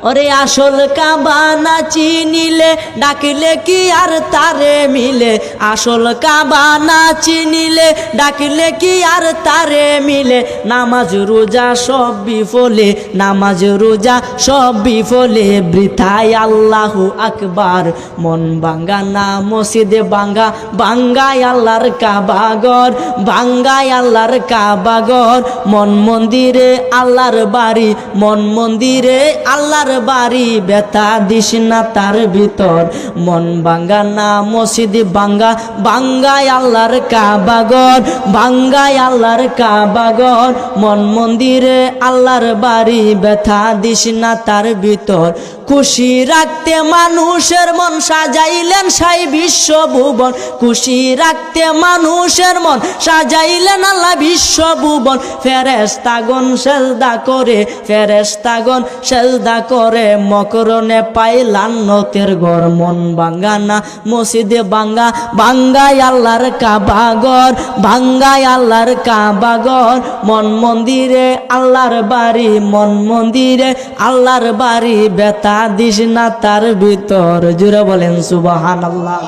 ওরে আসল কাবা না চিনিলে ডাকিলে কি আর তারে মিলে, আসল কাবা না চিনিলে ডাকিলে কি আর তারে মিলে। নামাজ রোজা সব বিফলে, নামাজ রোজা সব বিফলে, বৃথায় আল্লাহু আকবার। মন ভাঙ্গা না মসজিদে ভাঙ্গা, ভাঙ্গায় আল্লাহর কাবাঘর, ভাঙ্গায় আল্লাহর কাবাঘর। মন মন্দিরে আল্লাহর বাড়ি, মন মন্দিরে আল্লাহর বাড়ি, ব্যথা দিস না তার ভিতর। মন ভাঙ্গা না মসজিদ ভাঙ্গা, ভাঙ্গায় আল্লাহর কাবাঘর, ভাঙ্গায় আল্লাহর কাবাঘর। মন মন্দিরে আল্লাহর বাড়ি, ব্যথা দিস না তার ভিতর। খুশি রাখতে মানুষের মন সাজাইলেন সাই বিশ্বভুবন, খুশি রাখতে মানুষের মন সাজাইলেন আল্লাহ বিশ্বভুবন। ফেরেশতাগণ সেজদা করে, ফেরেশতাগণ সেজদা করে, মকরণে পাই লান্নতের ঘর। মন ভাঙ্গা না মসজিদে ভাঙ্গা, ভাঙ্গায় আল্লাহর কাবাঘর, ভাঙ্গায় আল্লাহর কাবাঘর। মন মন্দিরে আল্লাহর বাড়ি, মন মন্দিরে আল্লাহর বাড়ি, ব্যথা দিস না তার ভিতর। জুড়ে বলেন সুবহানাল্লাহ।